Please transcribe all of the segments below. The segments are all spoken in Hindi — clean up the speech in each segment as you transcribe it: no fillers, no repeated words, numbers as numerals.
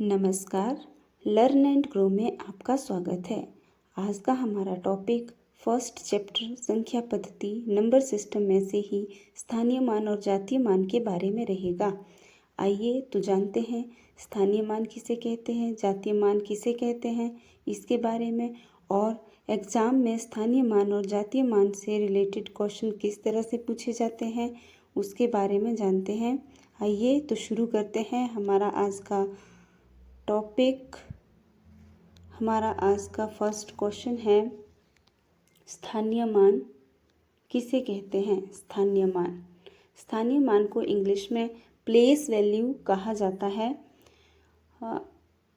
नमस्कार, लर्न एंड ग्रो में आपका स्वागत है। आज का हमारा टॉपिक फर्स्ट चैप्टर संख्या पद्धति नंबर सिस्टम में से ही स्थानीय मान और जातीय मान के बारे में रहेगा। आइए तो जानते हैं स्थानीय मान किसे कहते हैं, जातीय मान किसे कहते हैं, इसके बारे में। और एग्ज़ाम में स्थानीय मान और जातीय मान से रिलेटेड क्वेश्चन किस तरह से पूछे जाते हैं उसके बारे में जानते हैं। आइए तो शुरू करते हैं हमारा आज का टॉपिक। हमारा आज का फर्स्ट क्वेश्चन है, स्थानीय मान किसे कहते हैं। स्थानीय मान को इंग्लिश में प्लेस वैल्यू कहा जाता है।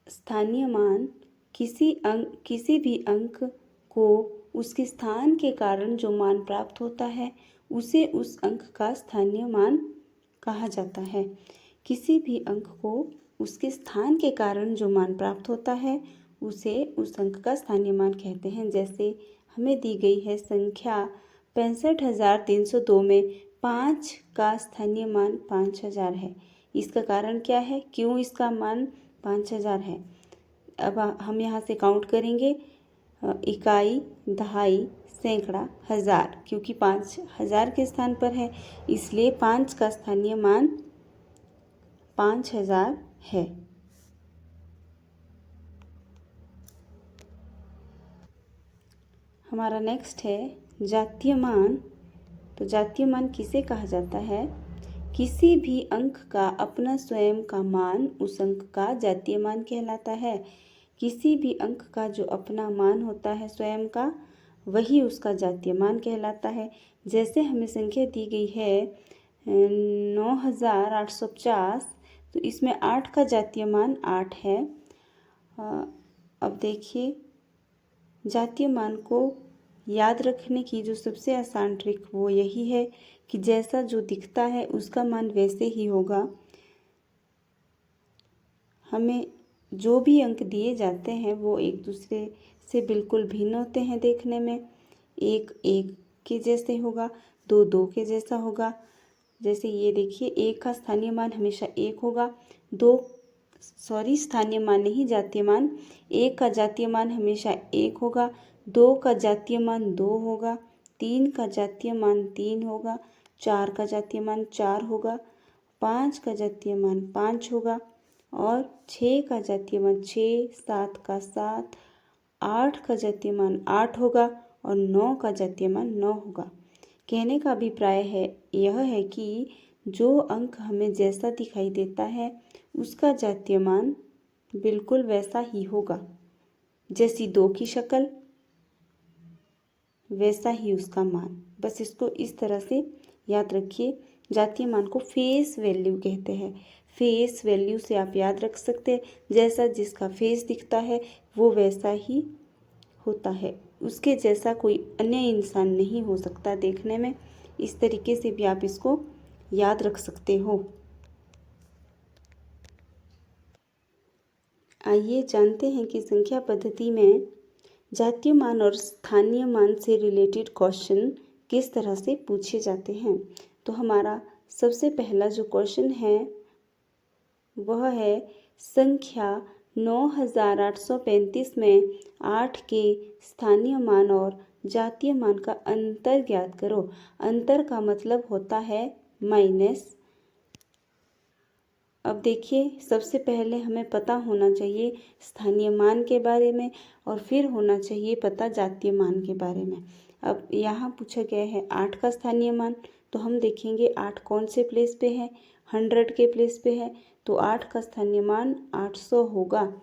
स्थानीय मान किसी भी अंक को उसके स्थान के कारण जो मान प्राप्त होता है उसे उस अंक का स्थानीय मान कहा जाता है। किसी भी अंक को उसके स्थान के कारण जो मान प्राप्त होता है उसे उस अंक का स्थानीय मान कहते हैं। जैसे हमें दी गई है संख्या 65,302 में 5 का स्थानीय मान 5,000 है। इसका कारण क्या है, क्यों इसका मान 5,000 है। अब हम यहाँ से काउंट करेंगे, इकाई, दहाई, सैकड़ा, हजार, क्योंकि 5,000 के स्थान पर है इसलिए 5 का स्थानीय मान 5,000 है। हमारा नेक्स्ट है जातीय मान। तो जातीय मान किसे कहा जाता है, किसी भी अंक का अपना स्वयं का मान उस अंक का जातीय मान कहलाता है। किसी भी अंक का जो अपना मान होता है स्वयं का, वही उसका जातीय मान कहलाता है। जैसे हमें संख्या दी गई है 9,850, तो इसमें 8 का जातीय मान 8 है। अब देखिए, जातीय मान को याद रखने की जो सबसे आसान ट्रिक वो यही है कि जैसा जो दिखता है उसका मान वैसे ही होगा। हमें जो भी अंक दिए जाते हैं वो एक दूसरे से बिल्कुल भिन्न होते हैं देखने में। 1 1 के जैसे होगा, 2 2 के जैसा होगा। जैसे ये देखिए, 1 का स्थानीय मान हमेशा 1 होगा, स्थानीय मान नहीं, जातीय मान। 1 का जातीय मान हमेशा 1 होगा, 2 का जातीय मान 2 होगा, 3 का जातीय मान 3 होगा, 4 का जातीय मान 4 होगा, 5 का जातीय मान 5 होगा और 6 का जातीय मान 6, 7 का 7, 8 का जातीय मान 8 होगा और 9 का जातीय मान 9 होगा। कहने का अभिप्राय यह है कि जो अंक हमें जैसा दिखाई देता है उसका जातीय मान बिल्कुल वैसा ही होगा। जैसी 2 की शक्ल वैसा ही उसका मान। बस इसको इस तरह से याद रखिए। जातीय मान को फेस वैल्यू कहते हैं। फेस वैल्यू से आप याद रख सकते हैं, जैसा जिसका फेस दिखता है वो वैसा ही होता है, उसके जैसा कोई अन्य इंसान नहीं हो सकता देखने में। इस तरीके से भी आप इसको याद रख सकते हो। आइए जानते हैं कि संख्या पद्धति में जातीय मान और स्थानीय मान से रिलेटेड क्वेश्चन किस तरह से पूछे जाते हैं। तो हमारा सबसे पहला जो क्वेश्चन है वह है, संख्या 9,835 में 8 के स्थानीय मान और जातीय मान का अंतर ज्ञात करो। अंतर का मतलब होता है माइनस। अब देखिए, सबसे पहले हमें पता होना चाहिए स्थानीय मान के बारे में और फिर होना चाहिए पता जातीय मान के बारे में। अब यहाँ पूछा गया है 8 का स्थानीय मान, तो हम देखेंगे 8 कौन से प्लेस पे है, 100 के प्लेस पे है, तो 8 का स्थानीय मान 800 होगा।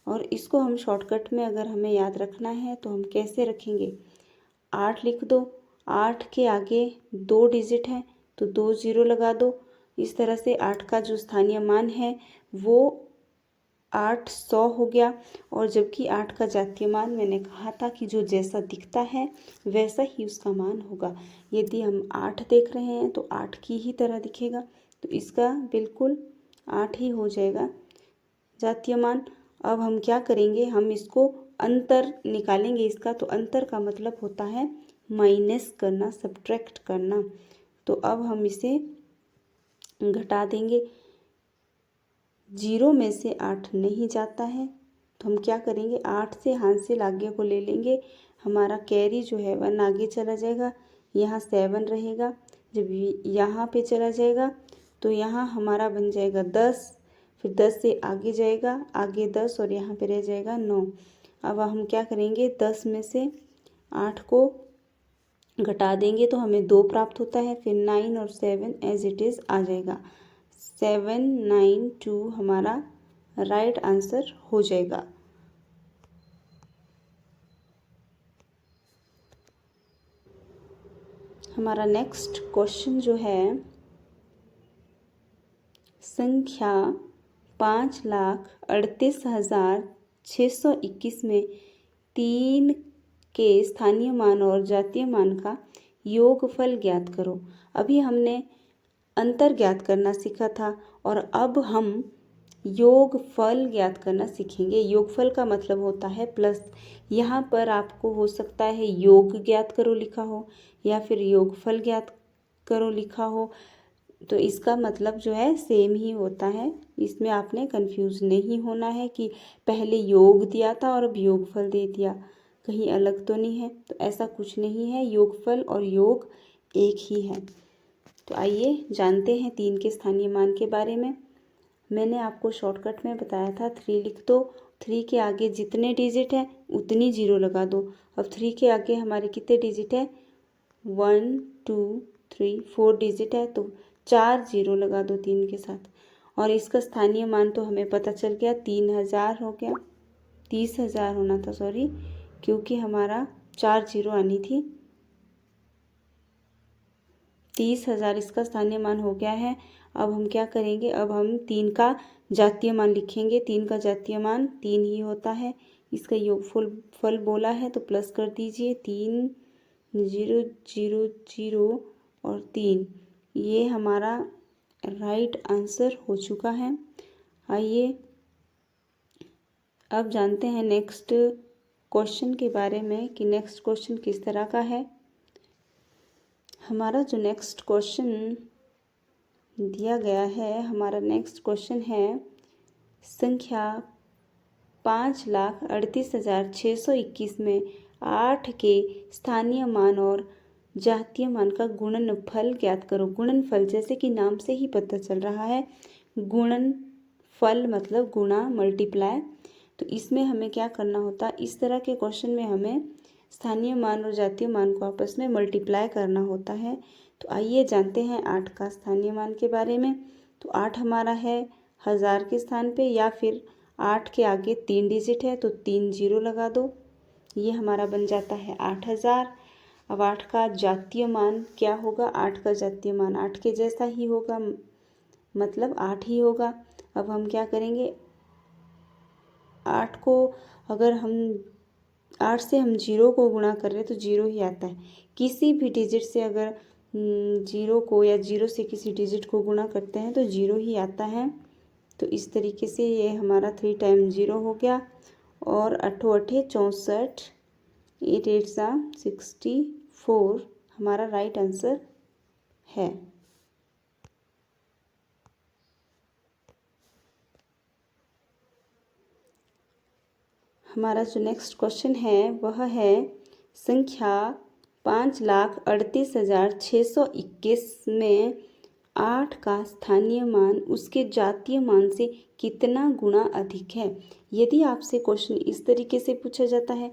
और इसको हम शॉर्टकट में अगर हमें याद रखना है तो हम कैसे रखेंगे, 8 लिख दो, 8 के आगे 2 डिजिट है तो 2 0 लगा दो। इस तरह से 8 का जो स्थानीय मान है वो 800 हो गया। और जबकि 8 का जातीय मान मैंने कहा था कि जो जैसा दिखता है वैसा ही उसका मान होगा। यदि हम 8 देख रहे हैं तो 8 की ही तरह दिखेगा, तो इसका बिल्कुल 8 ही हो जाएगा जातीय मान। अब हम क्या करेंगे, हम इसको अंतर निकालेंगे इसका। तो अंतर का मतलब होता है माइनस करना, सब्ट्रैक्ट करना। तो अब हम इसे घटा देंगे। जीरो में से 8 नहीं जाता है, तो हम क्या करेंगे, 8 से हासिल आगे को ले लेंगे, हमारा कैरी जो है 1 आगे चला जाएगा, यहाँ 7 रहेगा। जब यहाँ पे चला जाएगा तो यहाँ हमारा बन जाएगा 10, फिर 10 से आगे जाएगा, आगे 10 और यहाँ पे रह जाएगा 9। अब हम क्या करेंगे, 10 में से 8 को घटा देंगे तो हमें 2 प्राप्त होता है, फिर 9 और 7 एज इट इज़ आ जाएगा। 792 हमारा राइट आंसर हो जाएगा। हमारा नेक्स्ट क्वेश्चन जो है, संख्या 5,38,621 में 3 के स्थानीय मान और जातीय मान का योगफल ज्ञात करो। अभी हमने अंतर ज्ञात करना सीखा था और अब हम योगफल ज्ञात करना सीखेंगे। योगफल का मतलब होता है प्लस। यहाँ पर आपको हो सकता है योग ज्ञात करो लिखा हो या फिर योगफल ज्ञात करो लिखा हो, तो इसका मतलब जो है सेम ही होता है। इसमें आपने कंफ्यूज नहीं होना है कि पहले योग दिया था और अब योगफल दे दिया, कहीं अलग तो नहीं है। तो ऐसा कुछ नहीं है, योगफल और योग एक ही है। तो आइए जानते हैं 3 के स्थानीय मान के बारे में। मैंने आपको शॉर्टकट में बताया था 3 लिख दो, 3 के आगे जितने डिजिट हैं उतनी 0 लगा दो। अब 3 के आगे हमारे कितने डिजिट है, 1 2 3 4 डिजिट है, तो 4 0 लगा दो 3 के साथ। और इसका स्थानीय मान तो हमें पता चल गया, 3000 हो गया, 30,000 होना था, सॉरी, क्योंकि हमारा 4 0 आनी थी। 30,000 इसका स्थानीय मान हो गया है। अब हम क्या करेंगे, अब हम 3 का जातीय मान लिखेंगे। 3 का जातीय मान 3 ही होता है। इसका योगफल बोला है तो प्लस कर दीजिए, 3 0 0 0 और 3, ये हमारा राइट आंसर हो चुका है। आइए अब जानते हैं नेक्स्ट क्वेश्चन के बारे में कि नेक्स्ट क्वेश्चन किस तरह का है। हमारा जो नेक्स्ट क्वेश्चन दिया गया है, हमारा नेक्स्ट क्वेश्चन है, संख्या 5,38,621 में 8 के स्थानीय मान और जातीय मान का गुणनफल ज्ञात करो। गुणनफल जैसे कि नाम से ही पता चल रहा है, गुणनफल मतलब गुणा, मल्टीप्लाई। तो इसमें हमें क्या करना होता है, इस तरह के क्वेश्चन में हमें स्थानीय मान और जातीय मान को आपस में मल्टीप्लाई करना होता है। तो आइए जानते हैं 8 का स्थानीय मान के बारे में। तो 8 हमारा है 1000 के स्थान पे, या फिर 8 के आगे 3 डिजिट है तो 3 0 लगा दो, ये हमारा बन जाता है 8000। अब 8 का जातीय मान क्या होगा, 8 का जातीय मान 8 के जैसा ही होगा, मतलब 8 ही होगा। अब हम क्या करेंगे, 8 को अगर हम 8 से हम 0 को गुणा कर रहे हैं तो 0 ही आता है। किसी भी डिजिट से अगर 0 को या 0 से किसी डिजिट को गुणा करते हैं तो 0 ही आता है। तो इस तरीके से ये हमारा 3 टाइम 0 हो गया, और 8 8 64, 8 8 64 हमारा राइट आंसर है। हमारा जो नेक्स्ट क्वेश्चन है वह है, संख्या 5,38,621 में 8 का स्थानीय मान उसके जातीय मान से कितना गुना अधिक है। यदि आपसे क्वेश्चन इस तरीके से पूछा जाता है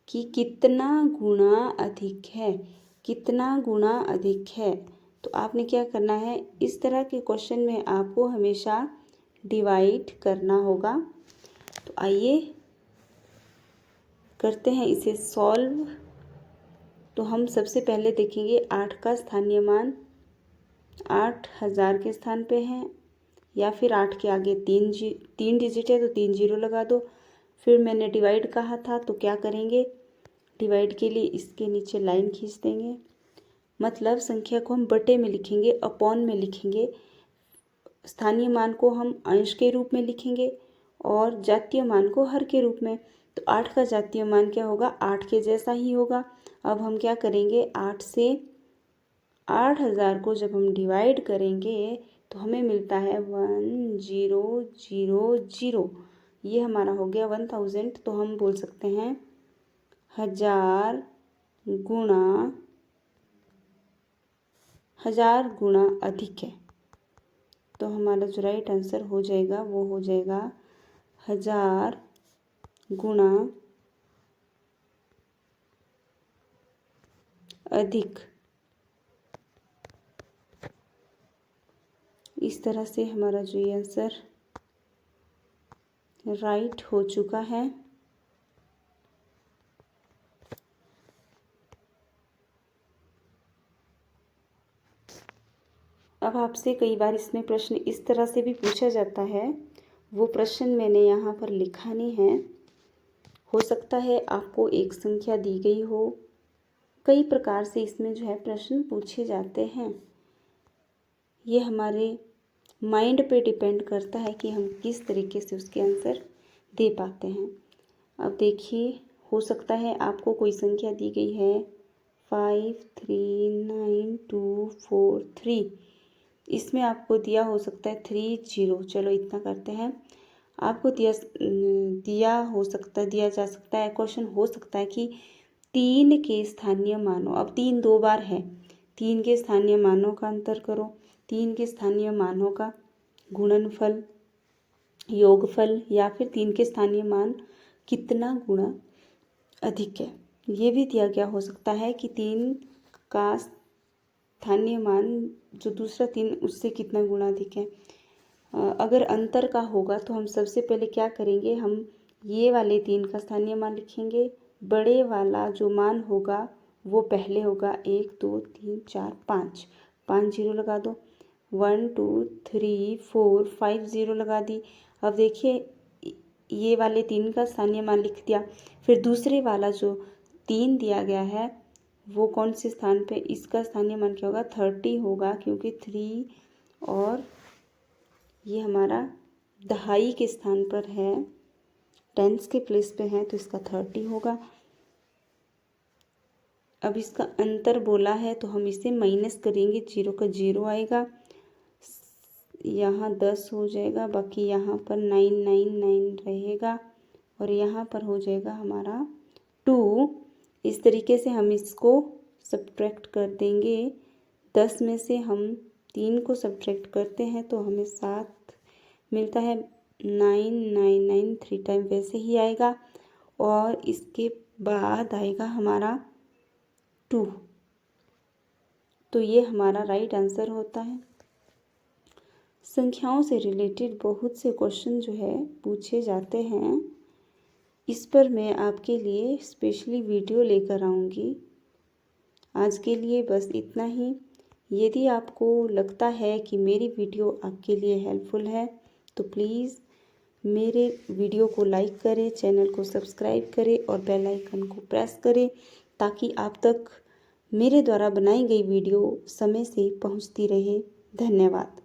कि कितना गुना अधिक है, कितना गुना अधिक है, तो आपने क्या करना है, इस तरह के क्वेश्चन में आपको हमेशा डिवाइड करना होगा। तो आइए करते हैं इसे सॉल्व। तो हम सबसे पहले देखेंगे 8 का स्थानीय मान 8000 के स्थान पे है, या फिर 8 के आगे 3 डिजिट है तो 3 0 लगा दो। फिर मैंने डिवाइड कहा था तो क्या करेंगे, डिवाइड के लिए इसके नीचे लाइन खींच देंगे, मतलब संख्या को हम बटे में लिखेंगे, अपॉन में लिखेंगे। स्थानीय मान को हम अंश के रूप में लिखेंगे और जातीय मान को हर के रूप में। तो 8 का जातीय मान क्या होगा, 8 के जैसा ही होगा। अब हम क्या करेंगे, 8 से 8000 को जब हम डिवाइड करेंगे तो हमें मिलता है 1000। ये हमारा हो गया 1000। तो हम बोल सकते हैं 1000 गुणा अधिक है। तो हमारा जो राइट आंसर हो जाएगा वो हो जाएगा 1000 गुणा अधिक। इस तरह से हमारा जो ये आंसर राइट हो चुका है। अब आपसे कई बार इसमें प्रश्न इस तरह से भी पूछा जाता है, वो प्रश्न मैंने यहाँ पर लिखा नहीं है। हो सकता है आपको एक संख्या दी गई हो, कई प्रकार से इसमें जो है प्रश्न पूछे जाते हैं। ये हमारे माइंड पे डिपेंड करता है कि हम किस तरीके से उसके आंसर दे पाते हैं। अब देखिए, हो सकता है आपको कोई संख्या दी गई है 539243, इसमें आपको दिया हो सकता है 30। चलो इतना करते हैं। आपको दिया जा सकता है, क्वेश्चन हो सकता है कि 3 के स्थानीय मानों, अब 3 2 बार है, 3 के स्थानीय मानों का अंतर करो, 3 के स्थानीय मानों का गुणनफल, योगफल, या फिर 3 के स्थानीय मान कितना गुणा अधिक है। ये भी दिया गया हो सकता है कि 3 का स्थानीय मान जो दूसरा 3 उससे कितना गुणा अधिक है। अगर अंतर का होगा तो हम सबसे पहले क्या करेंगे, हम ये वाले 3 का स्थानीय मान लिखेंगे, बड़े वाला जो मान होगा वो पहले होगा। 1 2 3 4 5 0 लगा दो। 1 2 3 4 5 0 लगा दी। अब देखिए ये वाले 3 का स्थानीय मान लिख दिया। फिर दूसरे वाला जो 3 दिया गया है वो कौन से स्थान पे, इसका स्थानीय मान क्या होगा, 30 होगा, क्योंकि 3 और ये हमारा दहाई के स्थान पर है, टेंस के प्लेस पे है, तो इसका 30 होगा। अब इसका अंतर बोला है तो हम इसे माइनस करेंगे, 0 का 0 आएगा, यहाँ 10 हो जाएगा, बाकी यहाँ पर 999 रहेगा, और यहाँ पर हो जाएगा हमारा 2। इस तरीके से हम इसको सब्ट्रैक्ट कर देंगे। 10 में से हम 3 को सब्ट्रैक्ट करते हैं तो हमें 7 मिलता है। 999 3 टाइम वैसे ही आएगा, और इसके बाद आएगा हमारा 2। तो ये हमारा राइट आंसर होता है। संख्याओं से रिलेटेड बहुत से क्वेश्चन जो है पूछे जाते हैं, इस पर मैं आपके लिए स्पेशली वीडियो लेकर आऊँगी। आज के लिए बस इतना ही। यदि आपको लगता है कि मेरी वीडियो आपके लिए हेल्पफुल है तो प्लीज़ मेरे वीडियो को लाइक करें, चैनल को सब्सक्राइब करें और बेल आइकन को प्रेस करें, ताकि आप तक मेरे द्वारा बनाई गई वीडियो समय से पहुंचती रहे। धन्यवाद।